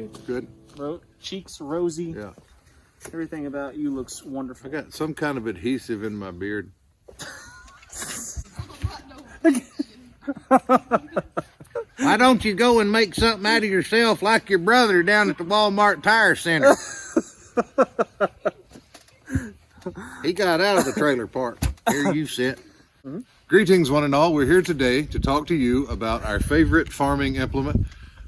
me. Good. Cheeks rosy. Yeah. Everything about you looks wonderful. I got some kind of adhesive in my beard. Why don't you go and make something out of yourself like your brother down at the Walmart Tire Center? He got out of the trailer park. Here you sit. Mm-hmm. Greetings, one and all. We're here today to talk to you about our favorite farming implement,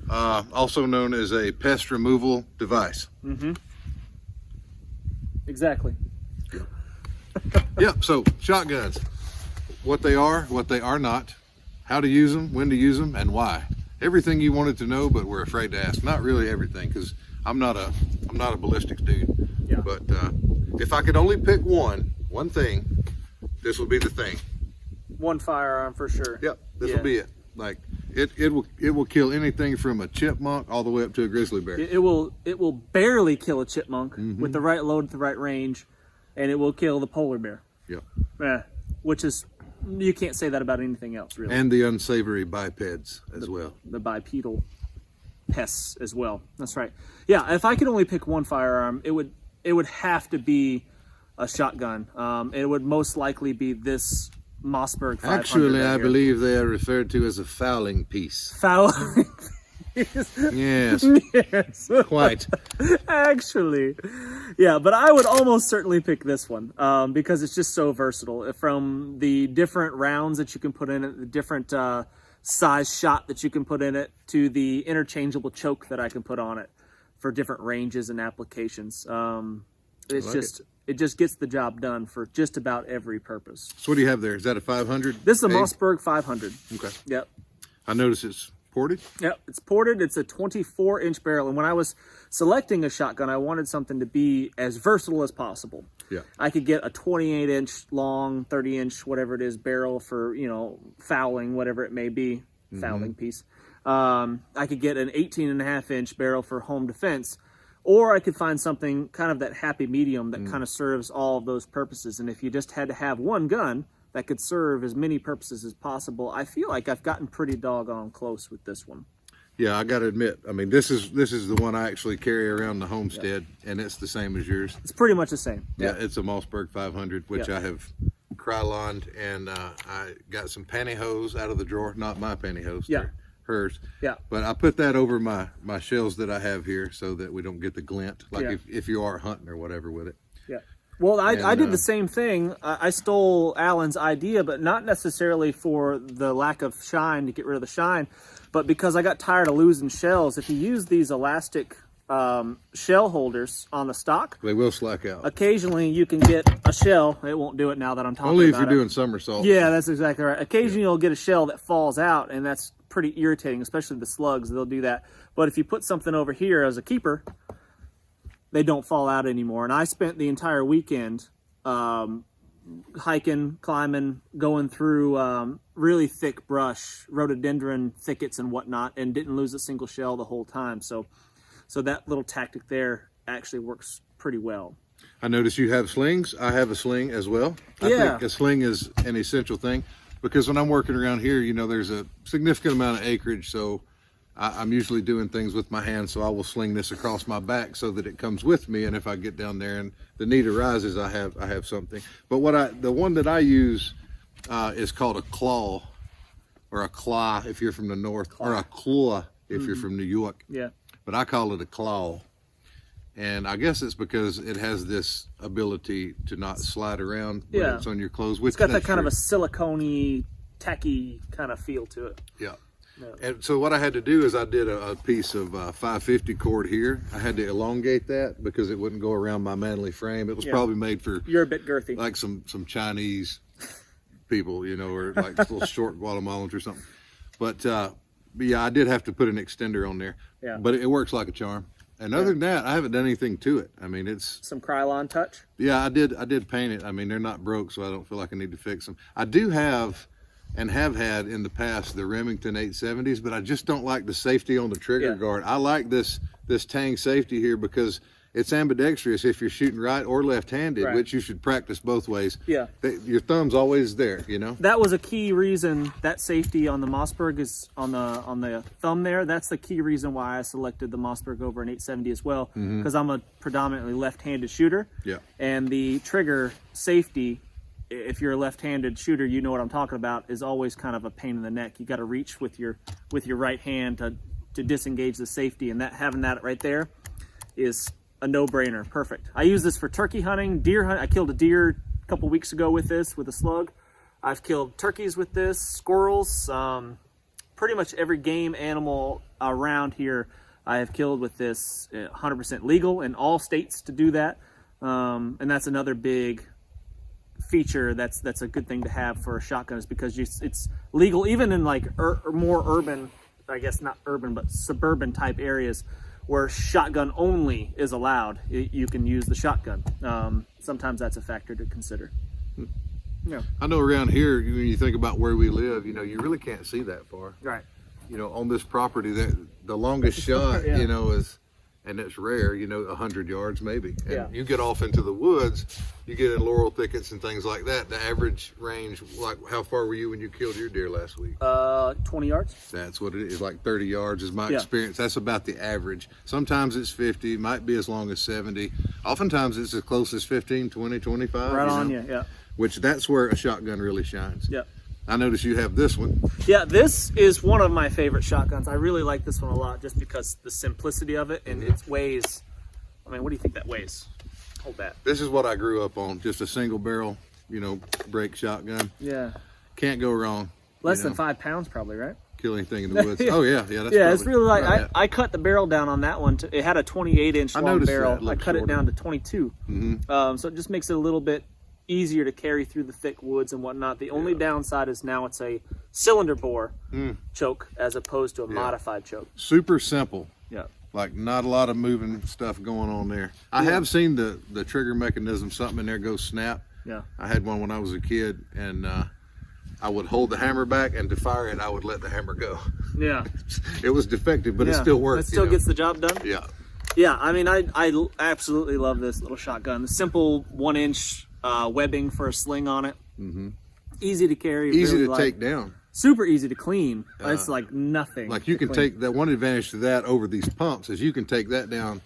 also known as a pest removal device. Mm-hmm. Exactly. Yep, so shotguns. What they are not, how to use them, when to use them, and why. Everything you wanted to know, but we're afraid to ask. Not really everything, because I'm not a ballistics dude. Yeah. But if I could only pick one thing, this would be the thing. One firearm for sure. Yep, this will be it. Like it will kill anything from a chipmunk all the way up to a grizzly bear. It will barely kill a chipmunk with the right load at the right range, and it will kill the polar bear. Yep. Which is, you can't say that about anything else, really. And the unsavory bipeds as well. The bipedal pests as well. That's right. Yeah, if I could only pick one firearm, it would have to be a shotgun. It would most likely be this Mossberg 500. Actually, I believe they are referred to as a fowling piece. Fowling piece? Yes. Yes. Quite. Actually. Yeah, but I would almost certainly pick this one because it's just so versatile. From the different rounds that you can put in it, the different size shot that you can put in it, to the interchangeable choke that I can put on it for different ranges and applications. It just gets the job done for just about every purpose. So what do you have there? Is that a 500? This is a Mossberg 500. Okay. Yep. I notice it's ported. Yep, it's ported. It's a 24-inch barrel. And when I was selecting a shotgun, I wanted something to be as versatile as possible. Yeah. I could get a 28-inch long, 30-inch, whatever it is, barrel for, fowling, whatever it may be, fowling piece. I could get an 18.5-inch barrel for home defense. Or I could find something kind of that happy medium that kind of serves all of those purposes. And if you just had to have one gun that could serve as many purposes as possible, I feel like I've gotten pretty doggone close with this one. Yeah, I got to admit, I mean, this is the one I actually carry around the homestead, and it's the same as yours. It's pretty much the same. Yeah, it's a Mossberg 500, which I have kryloned, and I got some pantyhose out of the drawer. Not my pantyhose. Yeah. Hers. Yeah. But I put that over my shells that I have here so that we don't get the glint, like if you are hunting or whatever with it. Yeah. Well, I did the same thing. I stole Alan's idea, but not necessarily for the lack of shine, to get rid of the shine, but because I got tired of losing shells. If you use these elastic shell holders on the stock, they will slack out. Occasionally you can get a shell. It won't do it now that I'm talking about it. Only if you're doing somersaults. Yeah, that's exactly right. Occasionally you'll get a shell that falls out, and that's pretty irritating, especially the slugs. They'll do that. But if you put something over here as a keeper, they don't fall out anymore. And I spent the entire weekend hiking, climbing, going through really thick brush, rhododendron thickets and whatnot, and didn't lose a single shell the whole time. So that little tactic there actually works pretty well. I notice you have slings. I have a sling as well. I think a sling is an essential thing, because when I'm working around here, there's a significant amount of acreage, so I'm usually doing things with my hands, so I will sling this across my back so that it comes with me, and if I get down there and the need arises, I have something. But the one that I use is called a claw, or a claw if you're from the north, or a claw if you're from New York. Yeah. But I call it a claw. And I guess it's because it has this ability to not slide around when it's on your clothes. It's got that kind of a silicone-y, tacky kind of feel to it. Yeah. And so what I had to do is I did a piece of 550 cord here. I had to elongate that because it wouldn't go around my manly frame. It was probably made for... You're a bit girthy. Like some Chinese people, or like little short Guatemalans or something. But yeah, I did have to put an extender on there. Yeah. But it works like a charm. And other than that, I haven't done anything to it. I mean, it's... Some Krylon touch? Yeah, I did paint it. I mean, they're not broke, so I don't feel like I need to fix them. I do have, and have had in the past, the Remington 870s, but I just don't like the safety on the trigger guard. I like this Tang safety here because it's ambidextrous if you're shooting right or left-handed, which you should practice both ways. Yeah. Your thumb's always there, you know? That was a key reason, that safety on the Mossberg is on the thumb there. That's the key reason why I selected the Mossberg over an 870 as well, because I'm a predominantly left-handed shooter. Yeah. And the trigger safety, if you're a left-handed shooter, you know what I'm talking about, is always kind of a pain in the neck. You got to reach with your right hand to disengage the safety, and having that right there is a no-brainer. Perfect. I use this for turkey hunting, deer hunt. I killed a deer a couple weeks ago with this, with a slug. I've killed turkeys with this, squirrels, pretty much every game animal around here I have killed with this. 100% legal in all states to do that, and that's another big feature that's a good thing to have for a shotgun, is because it's legal even in like more urban, I guess not urban, but suburban type areas where shotgun only is allowed. You can use the shotgun. Sometimes that's a factor to consider. Yeah. I know around here, when you think about where we live, you know, you really can't see that far. Right. You know, on this property, the longest shot, you know, is, and it's rare, you know, 100 yards maybe. And you get off into the woods, you get in laurel thickets and things like that. The average range, like how far were you when you killed your deer last week? 20 yards. That's what it is, like 30 yards is my experience. That's about the average. Sometimes it's 50, might be as long as 70. Oftentimes it's as close as 15, 20, 25. Right on you, yeah. Which that's where a shotgun really shines. Yeah. I notice you have this one. Yeah, this is one of my favorite shotguns. I really like this one a lot just because the simplicity of it, and it weighs, I mean, what do you think that weighs? Hold that. This is what I grew up on, just a single barrel, you know, break shotgun. Yeah. Can't go wrong. Less than 5 pounds probably, right? Kill anything in the woods. Oh yeah, yeah. That's yeah, it's really like, I cut the barrel down on that one. It had a 28-inch long barrel. I cut it down to 22. So it just makes it a little bit easier to carry through the thick woods and whatnot. The only downside is now it's a cylinder bore choke as opposed to a modified choke. Super simple. Yeah. Like not a lot of moving stuff going on there. I have seen the trigger mechanism, something in there goes snap. Yeah. I had one when I was a kid, and I would hold the hammer back, and to fire it, I would let the hammer go. Yeah. It was defective, but it still worked. It still gets the job done? Yeah. Yeah, I mean, I absolutely love this little shotgun. The simple 1-inch webbing for a sling on it. Easy to carry. Easy really to take down. Super easy to clean. It's like nothing. Like you can take that. One advantage to that over these pumps is you can take that down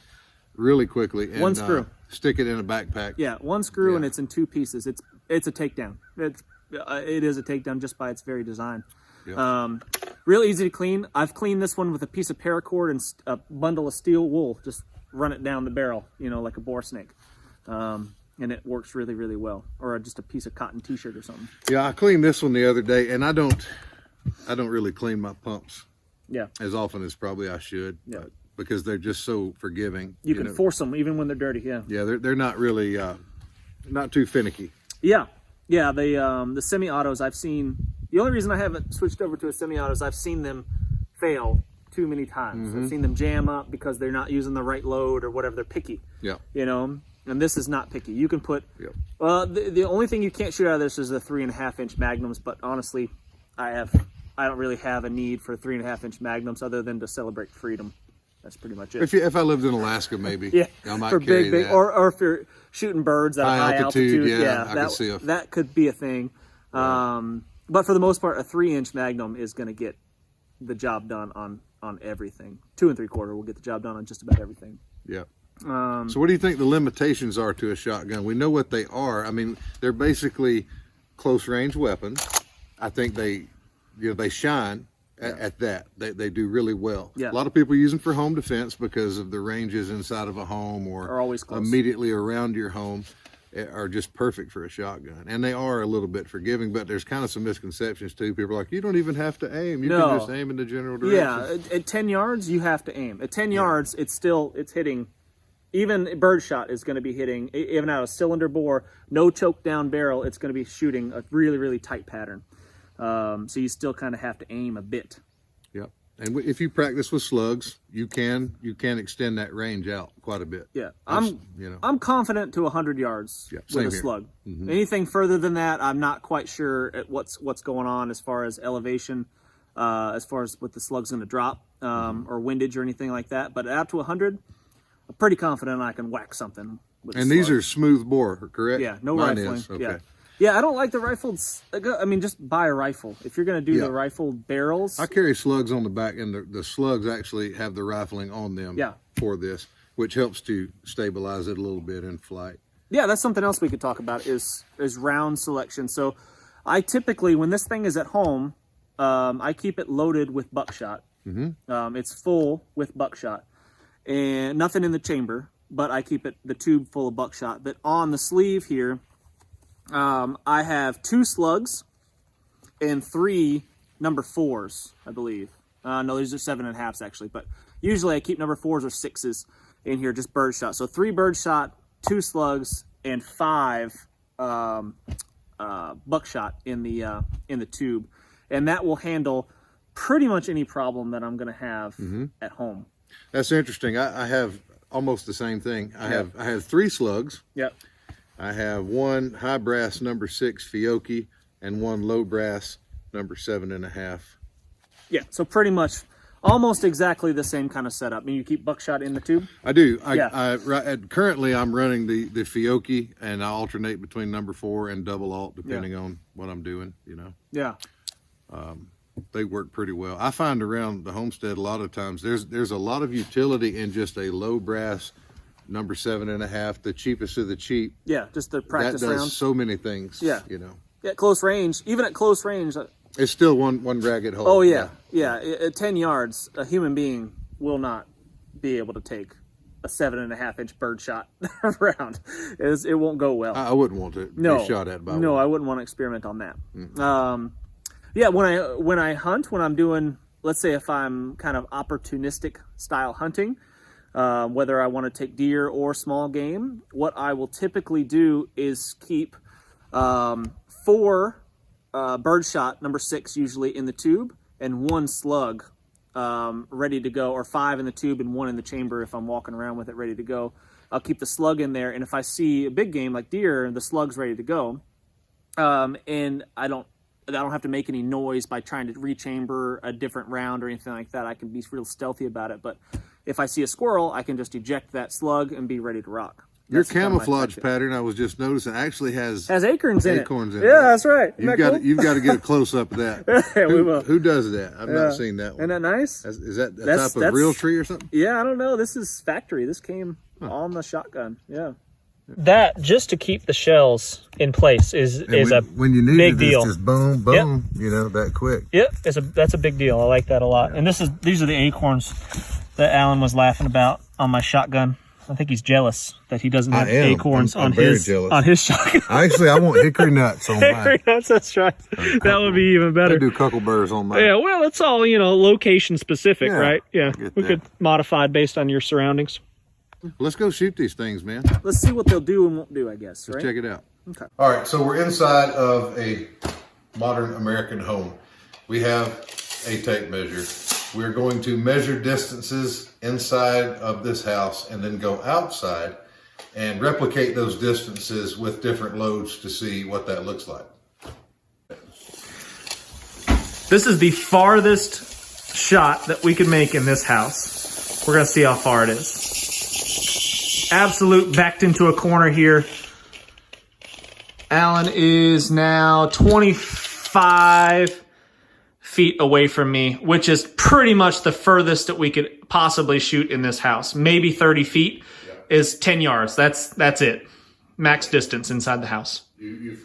really quickly and one screw. Stick it in a backpack. Yeah, one screw and it's in 2 pieces. It's a takedown. It is a takedown just by its very design. Yeah. Real easy to clean. I've cleaned this one with a piece of paracord and a bundle of steel wool. Just run it down the barrel, you know, like a boar snake. And it works really, really well. Or just a piece of cotton t-shirt or something. Yeah, I cleaned this one the other day, and I don't really clean my pumps as often as probably I should. Yeah. Because they're just so forgiving. You can force them even when they're dirty. Yeah. Yeah, they're not really not too finicky. Yeah. Yeah, the semi-autos I've seen. The only reason I haven't switched over to a semi-auto is I've seen them fail too many times. I've seen them jam up because they're not using the right load or whatever. They're picky. Yeah. You know, and this is not picky. You can put. Yep. Well, the only thing you can't shoot out of this is the 3.5-inch magnums. But honestly, I don't really have a need for 3.5-inch magnums other than to celebrate freedom. That's pretty much it. If I lived in Alaska, maybe. I might for carry big, that. Or if you're shooting birds at high altitude, that could be a thing. Right. But for the most part, a 3-inch Magnum is going to get the job done on everything. 2 3/4 will get the job done on just about everything. Yeah. So what do you think the limitations are to a shotgun? We know what they are. I mean, they're basically close range weapons. I think they shine at that. They do really well. Yeah. A lot of people use them for home defense because of the ranges inside of a home or are always close. Immediately around your home are just perfect for a shotgun. And they are a little bit forgiving, but there's kind of some misconceptions too. People are like, you don't even have to aim. You can just aim in the general direction. Yeah, at 10 yards, you have to aim. At 10 yards, it's hitting. Even birdshot is going to be hitting, even out of cylinder bore, no choke down barrel, it's going to be shooting a really, really tight pattern. So you still kind of have to aim a bit. Yep. And if you practice with slugs, you can extend that range out quite a bit. Yeah. I'm confident to 100 yards with a slug. Mm-hmm. Anything further than that, I'm not quite sure at what's going on as far as elevation, as far as what the slug's going to drop, or windage or anything like that. But out to 100, pretty confident I can whack something with And these are smooth bore, correct? Yeah, no Mine rifling. is. Okay. Yeah. Yeah, I don't like the rifled. I mean, just buy a rifle. If you're going to do the rifled barrels. I carry slugs on the back, and the slugs actually have the rifling on them for this, which helps to stabilize it a little bit in flight. Yeah, that's something else we could talk about is round selection. So I typically, when this thing is at home, I keep it loaded with buckshot. It's full with buckshot and nothing in the chamber, but I keep the tube full of buckshot. But on the sleeve here, I have 2 slugs and 3 number 4s, I believe. No, these are 7.5s actually, but usually I keep number 4s or 6s in here, just birdshot. So 3 birdshot, 2 slugs, and 5 buckshot in the tube, and that will handle pretty much any problem that I'm going to have at home. That's interesting. I have almost the same thing. I have 3 slugs. Yep. I have 1 high brass number 6 Fiocchi and 1 low brass number 7.5. Yeah, so pretty much almost exactly the same kind of setup. I mean, you keep buckshot in the tube? I do. Currently, I'm running the Fiocchi, and I alternate between number 4 and double alt depending on what I'm doing, you know. Yeah. They work pretty well. I find around the homestead a lot of times there's a lot of utility in just a low brass number 7.5, the cheapest of the cheap. Yeah, just the practice that does rounds. so many things. Yeah, you know. Yeah, close range. Even at close range, it's still one ragged hole. Oh yeah. At 10 yards, a human being will not be able to take a 7.5-inch birdshot round. It won't go well. I wouldn't want to be shot at by one. No, I wouldn't want to experiment on that. Yeah, when I hunt, when I'm doing, let's say if I'm kind of opportunistic style hunting, whether I want to take deer or small game, what I will typically do is keep 4 birdshot number 6 usually in the tube and 1 slug ready to go, or 5 in the tube and 1 in the chamber if I'm walking around with it ready to go. I'll keep the slug in there, and if I see a big game like deer, the slug's ready to go, and I don't have to make any noise by trying to rechamber a different round or anything like that. I can be real stealthy about it, but if I see a squirrel, I can just eject that slug and be ready to rock. Your camouflage pattern, I was just noticing, actually has acorns in it. Yeah, that's right. You've got to get a close up of that. Yeah, we will. Who does that? I've not seen that one. Isn't that nice? Is that a type of real tree or something? Yeah, I don't know. This is factory. This came on the shotgun. Yeah. That, just to keep the shells in place, is a big deal. It's just boom, boom, you know, that quick. Yep, that's a big deal. I like that a lot. And these are the acorns that Alan was laughing about on my shotgun. I think he's jealous that he doesn't have acorns on his shotgun. Actually, I want hickory nuts on mine. Hickory nuts, that's right. That would be even better. I do cuckleburrs on mine. Yeah, well, it's all, location specific, right? Yeah, we could modify it based on your surroundings. Let's go shoot these things, man. Let's see what they'll do and won't do, I guess, right? Let's check it out. Okay. All right, so we're inside of a modern American home. We have a tape measure. We're going to measure distances inside of this house and then go outside and replicate those distances with different loads to see what that looks like. This is the farthest shot that we can make in this house. We're gonna see how far it is. Absolute backed into a corner here. Alan is now 25 feet away from me, which is pretty much the furthest that we could possibly shoot in this house. Maybe 30 feet is 10 yards. That's it. Max distance inside the house.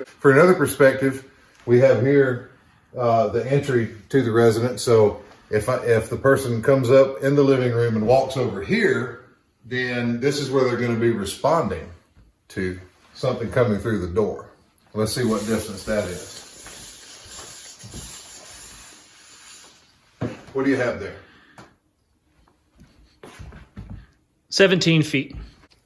For another perspective, we have here the entry to the residence. So if the person comes up in the living room and walks over here, then this is where they're going to be responding to something coming through the door. Let's see what distance that is. What do you have there? 17 feet.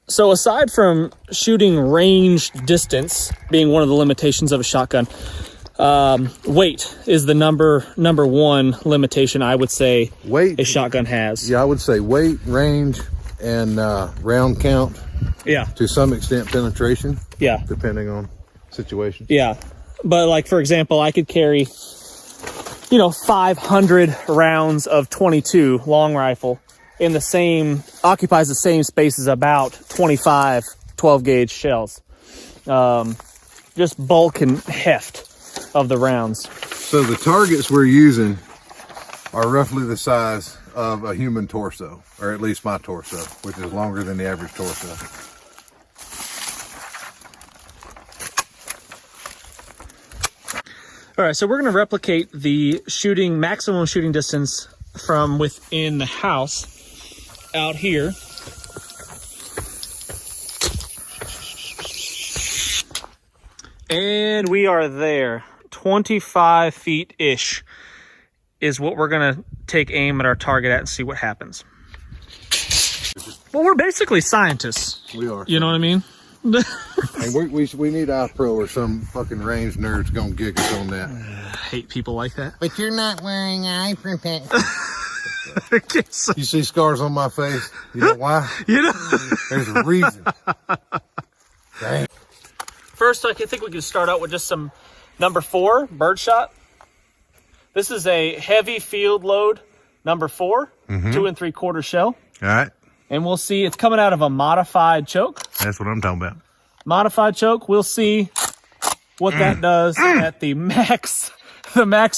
So aside from shooting range distance being one of the limitations of a shotgun, weight is the number one limitation I would say a shotgun has. Yeah, I would say weight, range, and round count. Yeah. To some extent, penetration. Yeah. Depending on situation. Yeah. But like, for example, I could carry, 500 rounds of 22 long rifle in the same, occupies the same space as about 25 12 gauge shells. Just bulk and heft of the rounds. So the targets we're using are roughly the size of a human torso, or at least my torso, which is longer than the average torso. All right, so we're going to replicate the maximum shooting distance from within the house out here. And we are there. 25 feet-ish is what we're going to take aim at our target at and see what happens. Well, we're basically scientists. We are. You know what I mean? And we need iPro or some fucking range nerd's gonna gig us on that. I hate people like that. But you're not wearing eye protection. You see scars on my face? You know why? You know? There's a reason. Dang. First, I think we can start out with just some number 4 birdshot. This is a heavy field load number 4, 2 3/4 shell. All right. And we'll see, it's coming out of a modified choke. That's what I'm talking about. Modified choke. We'll see what that does at the max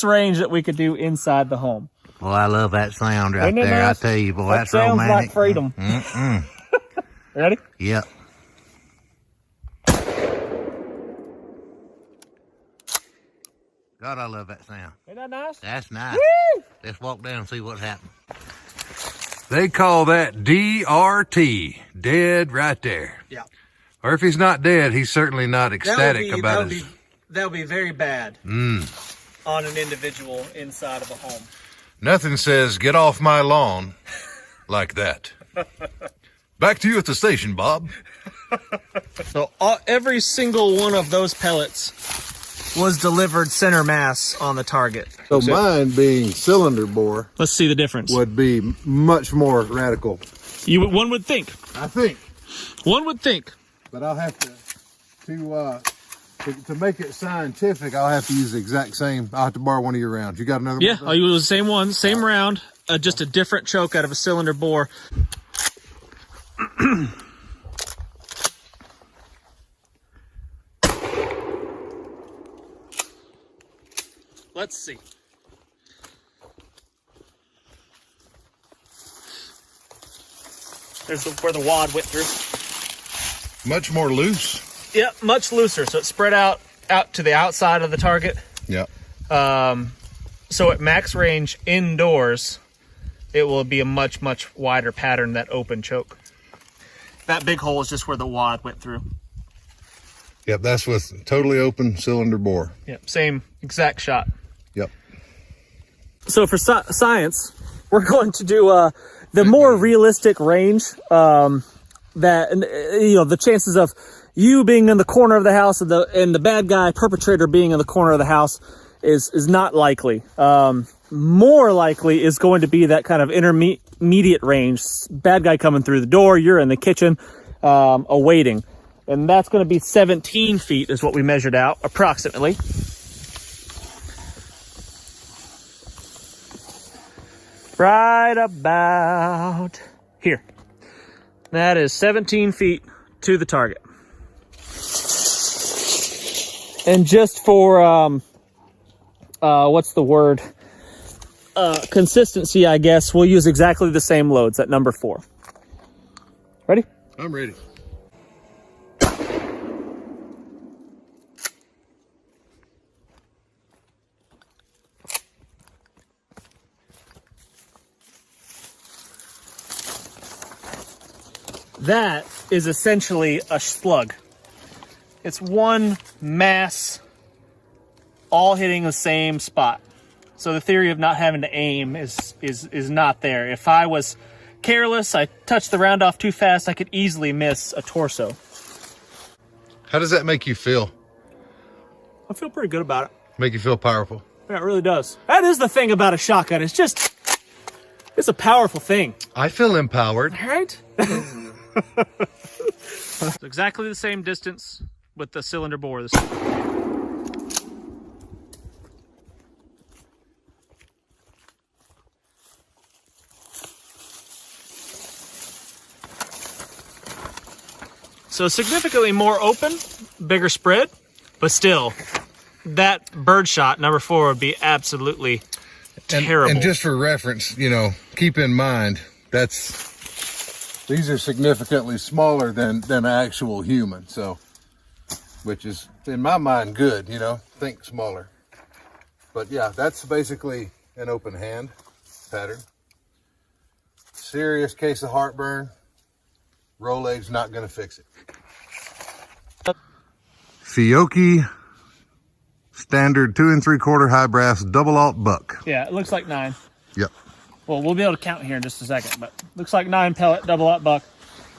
range that we could do inside the home. Well, I love that sound right there. Nice? I tell you, boy, That that's sounds romantic. like freedom. Ready? Yep. God, I love that sound. Isn't that nice? That's nice. Woo! Let's walk down and see what's happening. They call that DRT, dead right there. Yeah. Or if he's not dead, he's certainly not ecstatic about it. That would be very bad on an individual inside of a home. Nothing says get off my lawn like that. Back to you at the station, Bob. So every single one of those pellets was delivered center mass on the target. So mine being cylinder bore Let's see the difference. would be much more radical. One would think. I think. One would think. But I'll have to make it scientific, I'll have to use the exact same. I'll have to borrow one of your rounds. You got another Yeah, one? I'll use the same one, same round, just a different choke out of a cylinder bore. Let's see. There's where the wad went through. Much more loose. Yeah, much looser. So it's spread out to the outside of the target. Yeah. So at max range indoors, it will be a much, much wider pattern, that open choke. That big hole is just where the wad went through. Yep, that's with totally open cylinder bore. Yep, same exact shot. Yep. So for science, we're going to do the more realistic range that, you know, the chances of you being in the corner of the house and the bad guy perpetrator being in the corner of the house is not likely. More likely is going to be that kind of intermediate range. Bad guy coming through the door, you're in the kitchen awaiting. And that's going to be 17 feet is what we measured out, approximately. Right about here. That is 17 feet to the target. And just for, what's the word? Consistency, I guess, we'll use exactly the same loads at number 4. Ready? I'm ready. That is essentially a slug. It's one mass all hitting the same spot. So the theory of not having to aim is not there. If I was careless, I touched the round off too fast, I could easily miss a torso. How does that make you feel? I feel pretty good about it. Make you feel powerful? Yeah, it really does. That is the thing about a shotgun. It's a powerful thing. I feel empowered. Right? It's exactly the same distance with the cylinder bore. So significantly more open, bigger spread, but still, that birdshot number 4 would be absolutely terrible. And just for reference, you know, keep in mind these are significantly smaller than actual human. So, which is in my mind good. You know, think smaller. But yeah, that's basically an open hand pattern. Serious case of heartburn. Rolaids not going to fix it. Fiocchi standard 2 3/4 high brass double alt buck. Yeah, it looks like 9. Yep. Well, we'll be able to count here in just a second, but looks like 9 pellet double alt buck.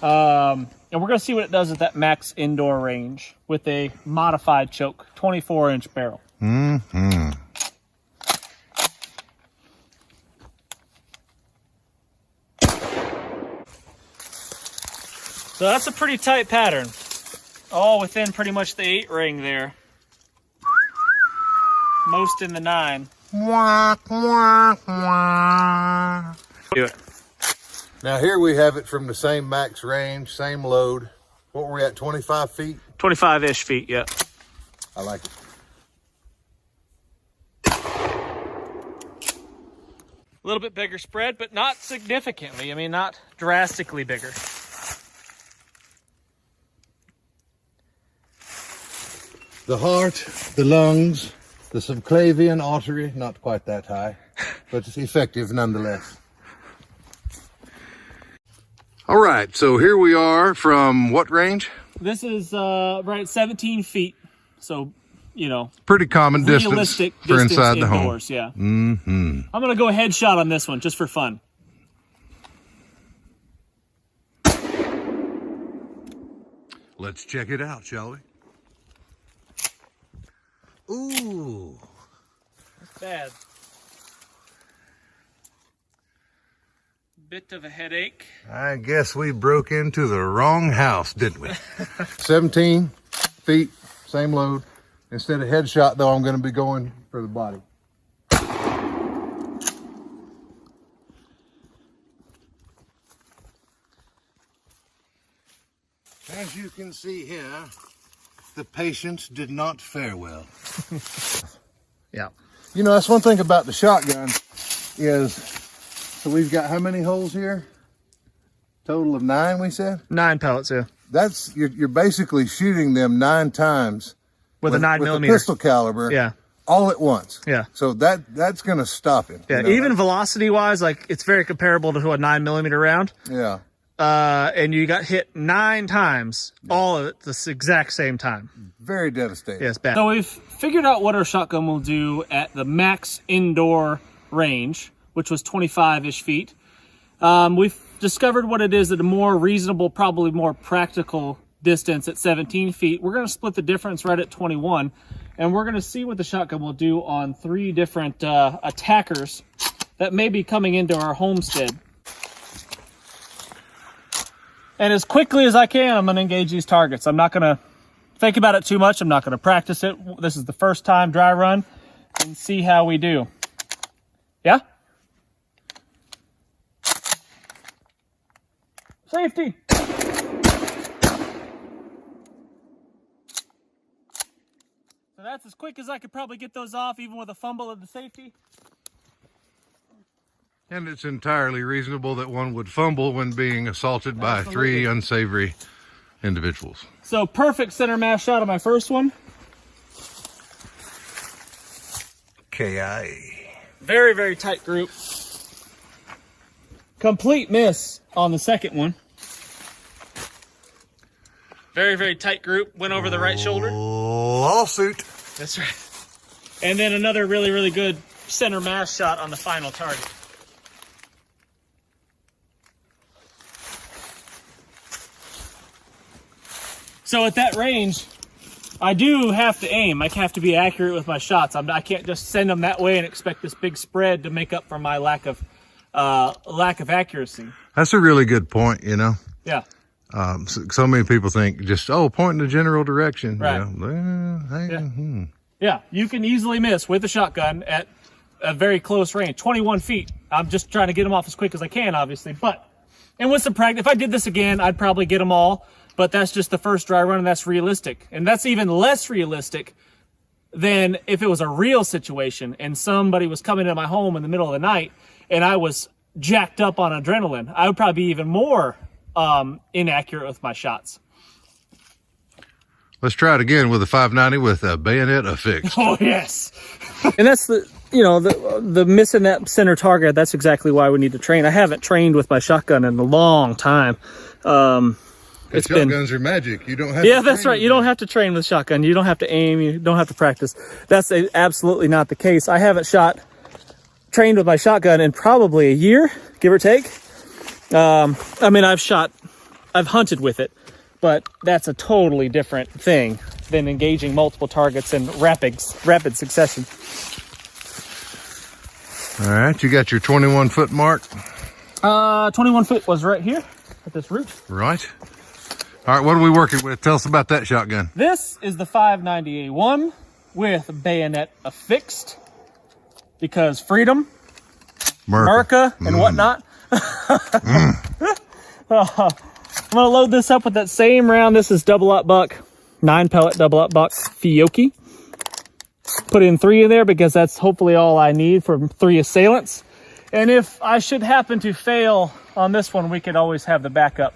And we're going to see what it does at that max indoor range with a modified choke, 24-inch barrel. Mm-hmm. So that's a pretty tight pattern. All within pretty much the 8 ring there. Most in the 9. Wah, wah, wah. Do it. Now here we have it from the same max range, same load. What were we at, 25 feet? 25-ish feet, yeah. I like it. A little bit bigger spread, but not significantly. I mean, not drastically bigger. The heart, the lungs, the subclavian artery, not quite that high, but it's effective nonetheless. All right, so here we are from what range? This is right 17 feet. So, you know, Pretty common distance realistic for distance inside the home. indoors, yeah. Mm-hmm. I'm going to go headshot on this one just for fun. Let's check it out, shall we? Ooh. That's bad. Bit of a headache. I guess we broke into the wrong house, didn't we? 17 feet, same load. Instead of headshot, though, I'm going to be going for the body. As you can see here, the patients did not fare well. Yeah. You know, that's one thing about the shotgun is, so we've got how many holes here? Total of 9, we said? 9 pellets, yeah. That's, you're basically shooting them 9 times With a 9mm. pistol caliber. Yeah. All at once. Yeah. So that's going to stop him. Yeah. You know? Even velocity wise, like it's very comparable to a 9mm round. Yeah. And you got hit 9 times, all at the exact same time. Very devastating. Yeah, it's bad. So we've figured out what our shotgun will do at the max indoor range, which was 25-ish feet. We've discovered what it is at a more reasonable, probably more practical distance at 17 feet. We're going to split the difference right at 21, and we're going to see what the shotgun will do on 3 different attackers that may be coming into our homestead. And as quickly as I can, I'm going to engage these targets. I'm not going to think about it too much. I'm not going to practice it. This is the first time dry run, and see how we do. Yeah? Safety. So that's as quick as I could probably get those off, even with a fumble of the safety. And it's entirely reasonable that one would fumble when being assaulted by Absolutely. 3 unsavory individuals. So perfect center mass shot on my first one. KI. Very, very tight group. Complete miss on the second one. Very, very tight group. Went over the right shoulder. Lawsuit. That's right. And then another really, really good center mass shot on the final target. So at that range, I do have to aim. I have to be accurate with my shots. I can't just send them that way and expect this big spread to make up for my lack of accuracy. That's a really good point, you know. Yeah. So many people think just, point in the general direction. Right. You know? Yeah, you can easily miss with a shotgun at a very close range, 21 feet. I'm just trying to get them off as quick as I can, obviously. And with some practice, if I did this again, I'd probably get them all but that's just the first dry run, and that's realistic. And that's even less realistic than if it was a real situation and somebody was coming to my home in the middle of the night and I was jacked up on adrenaline. I would probably be even more inaccurate with my shots. Let's try it again with a 590 with a bayonet affixed. Oh, yes. And that's the, you know, the missing that center target. That's exactly why we need to train. I haven't trained with my shotgun in a long time. It's shotguns are magic. You don't have yeah, to that's right. You don't have to train with shotgun. You don't have to aim. You don't have to practice. That's absolutely not the case. I haven't trained with my shotgun in probably a year, give or take. I mean, I've hunted with it, but that's a totally different thing than engaging multiple targets in rapid succession. All right, you got your 21 foot mark? 21 foot was right here at this root. Right. All right, what are we working with? Tell us about that shotgun. This is the 590A1 with bayonet affixed because freedom, America, and whatnot. I'm gonna load this up with that same round. This is double-aught buck, 9 pellet double-aught buck Fiocchi. Put in 3 in there because that's hopefully all I need for 3 assailants. And if I should happen to fail on this one, we could always have the backup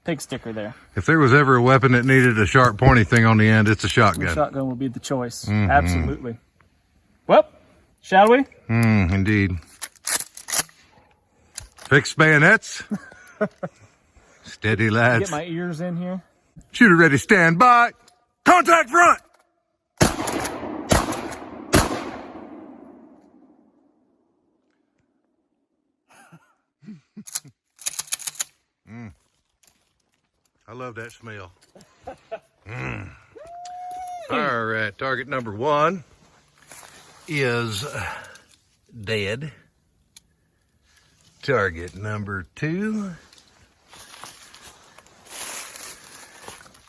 pig sticker there. If there was ever a weapon that needed a sharp pointy thing on the end, it's a shotgun. The shotgun will be the choice. Absolutely. Well, shall we? Indeed. Fixed bayonets. Steady, lads. Get my ears in here. Shooter ready, stand by. Contact front. I love that smell. All right, target number 1 is dead. Target number 2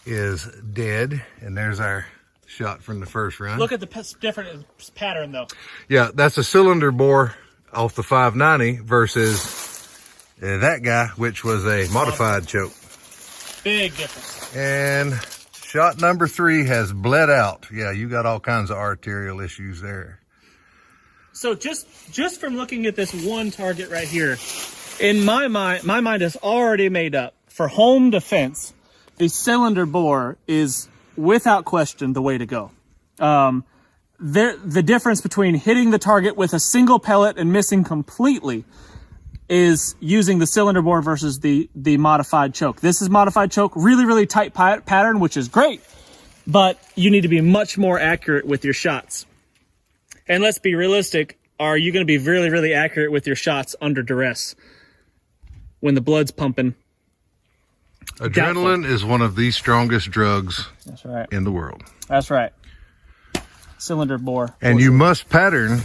is dead, and there's our shot from the first run. Look at the different pattern, though. Yeah, that's a cylinder bore off the 590 versus that guy, which was a modified choke. Big difference. And shot number 3 has bled out. Yeah, you got all kinds of arterial issues there. So just from looking at this one target right here, in my mind is already made up. For home defense, the cylinder bore is without question the way to go. The difference between hitting the target with a single pellet and missing completely is using the cylinder bore versus the modified choke. This is modified choke, really tight pattern, which is great, but you need to be much more accurate with your shots. And let's be realistic, are you going to be really accurate with your shots under duress when the blood's pumping? Adrenaline is one of the strongest drugs That's right. in the world. That's right. Cylinder bore. And you must pattern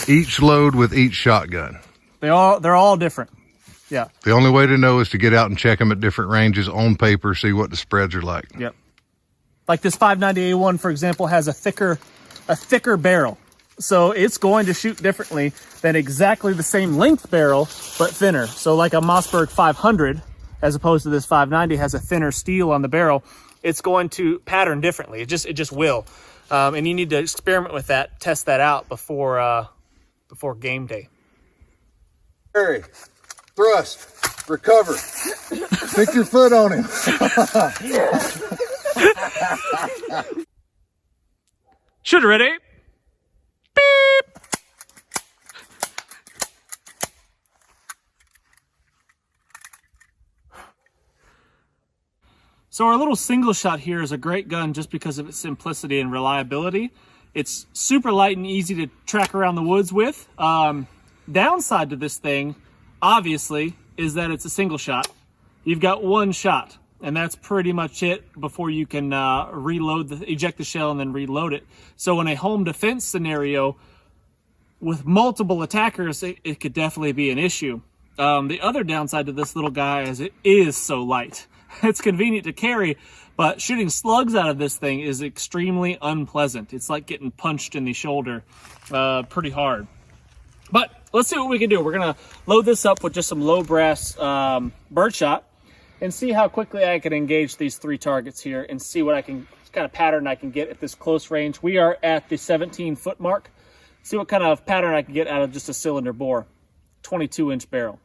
each load with each shotgun. They're all different. Yeah. The only way to know is to get out and check them at different ranges on paper, see what the spreads are like. Yep. Like this 590A1, for example, has a thicker barrel. So it's going to shoot differently than exactly the same length barrel, but thinner. So like a Mossberg 500, as opposed to this 590, has a thinner steel on the barrel. It's going to pattern differently. It just will. And you need to experiment with that, test that out before game day. Carry, thrust, recover. Stick your foot on him. Shooter ready. Beep. So our little single shot here is a great gun just because of its simplicity and reliability. It's super light and easy to track around the woods with. Downside to this thing, obviously, is that it's a single shot. You've got one shot, and that's pretty much it before you can eject the shell and then reload it. So in a home defense scenario with multiple attackers, it could definitely be an issue. The other downside to this little guy is it is so light. It's convenient to carry, but shooting slugs out of this thing is extremely unpleasant. It's like getting punched in the shoulder pretty hard. But let's see what we can do. We're going to load this up with just some low brass birdshot. and see how quickly I can engage these 3 targets here and see what kind of pattern I can get at this close range. We are at the 17-foot mark. See what kind of pattern I can get out of just a cylinder bore. 22-inch barrel.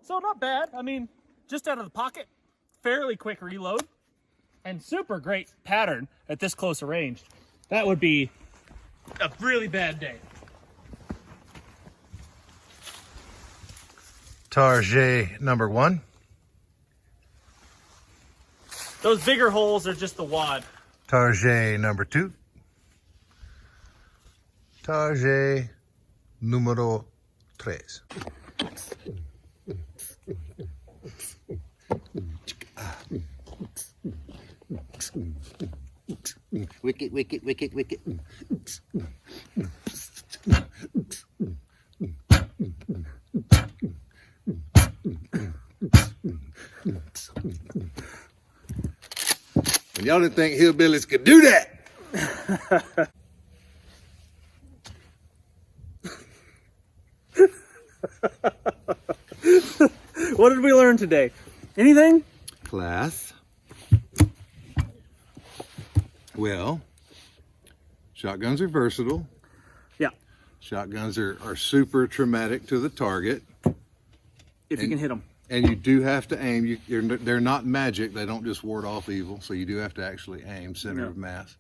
So not bad. I mean, just out of the pocket, fairly quick reload, and super great pattern at this close a range. That would be a really bad day. Target number 1. Those bigger holes are just the wad. Target number 2. Target número 3. Wicket, wicket, wicket, wicket. And y'all didn't think hillbillies could do that. What did we learn today? Anything? Class. Well, shotguns are versatile. Yeah. Shotguns are super traumatic to the target. If you can hit them. And you do have to aim. They're not magic. They don't just ward off evil. So you do have to actually aim center of mass.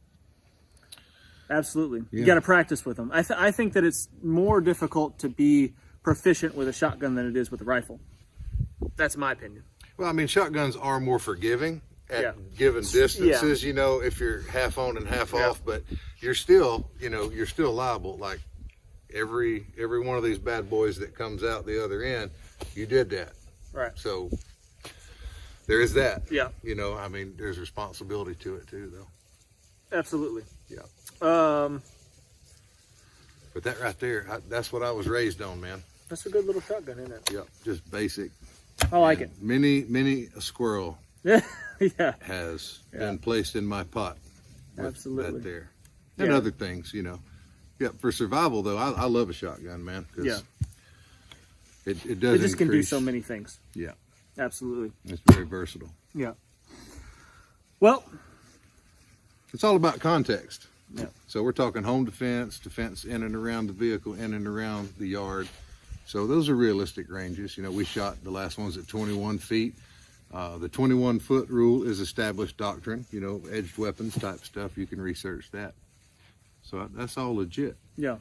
Absolutely. Yeah. You got to practice with them. I think that it's more difficult to be proficient with a shotgun than it is with a rifle. That's my opinion. Well, I mean, shotguns are more forgiving at given distances, you know, if you're half on and half off, but you're still, you're still liable. Like every one of these bad boys that comes out the other end, you did that. Right. So there is that. Yeah. I mean, there's responsibility to it too, though. Absolutely. Yeah. But that right there, that's what I was raised on, man. That's a good little shotgun, isn't it? Yeah. Just basic. I like it. Many a squirrel has been placed in my pot. Absolutely. That there. And other things, Yeah, for survival though, I love a shotgun, man. Yeah. It does. It just can do so many things. Yeah. Absolutely. It's very versatile. Yeah. Well, it's all about context. Yeah. So we're talking home defense in and around the vehicle, in and around the yard. So those are realistic ranges. We shot the last ones at 21 feet. The 21-foot rule is established doctrine, edged weapons type stuff. You can research that. So that's all legit. Yeah.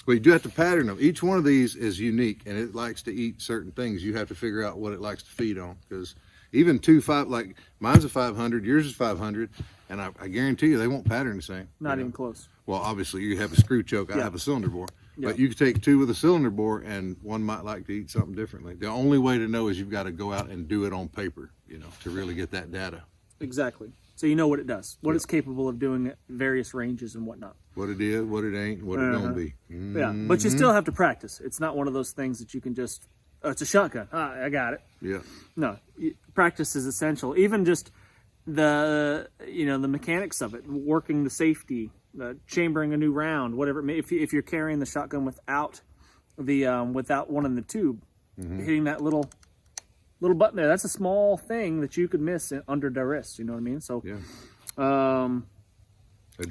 Well, you do have to pattern them. Each one of these is unique, and it likes to eat certain things. You have to figure out what it likes to feed on, because even like mine's a 500, yours is 500, and I guarantee you they won't pattern the same. Not even close. Well, obviously you have a screw choke, I have a cylinder bore. But you could take two with a cylinder bore, and one might like to eat something differently. The only way to know is you've got to go out and do it on paper, to really get that data. Exactly. So you know what it does, what it's capable of doing at various ranges and whatnot. What it is, what it ain't, what it gonna be. Yeah, but you still have to practice. It's not one of those things that you can just, it's a shotgun. I got it. Yeah. No, practice is essential. Even just the mechanics of it, working the safety, chambering a new round, whatever it may. If you're carrying the shotgun without without one in the tube, hitting that little button there, that's a small thing that you could miss under duress. You know what I mean? So, adrenaline,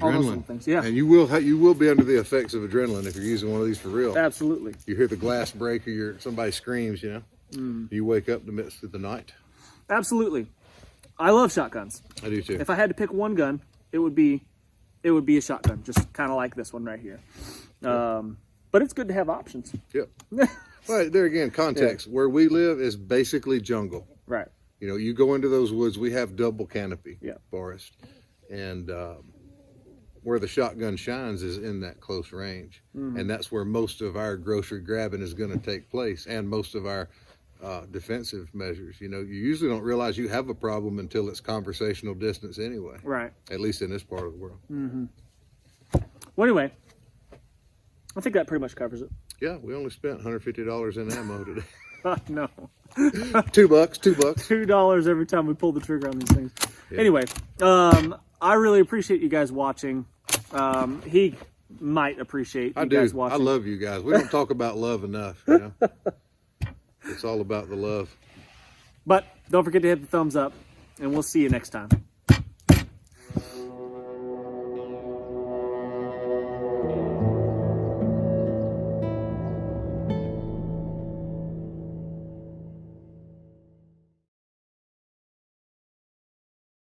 all those little things. Yeah, and you will be under the effects of adrenaline if you're using one of these for real. Absolutely. You hear the glass break, or somebody screams. You wake up in the midst of the night. Absolutely. I love shotguns. I do too. If I had to pick one gun, it would be a shotgun, just kind of like this one right here. But it's good to have options. Yep. Well, there again, context. Where we live is basically jungle. Right. You go into those woods, we have double canopy forest. And where the shotgun shines is in that close range. And that's where most of our grocery grabbing is going to take place, and most of our defensive measures. You usually don't realize you have a problem until it's conversational distance anyway. Right. At least in this part of the world. Well, anyway, I think that pretty much covers it. Yeah, we only spent $150 in ammo today. No. $2, $2. $2 every time we pull the trigger on these things. Yeah. Anyway, I really appreciate you guys watching. He might appreciate you guys watching. I love you guys. We don't talk about love enough, you know. It's all about the love. But don't forget to hit the thumbs up, and we'll see you next time.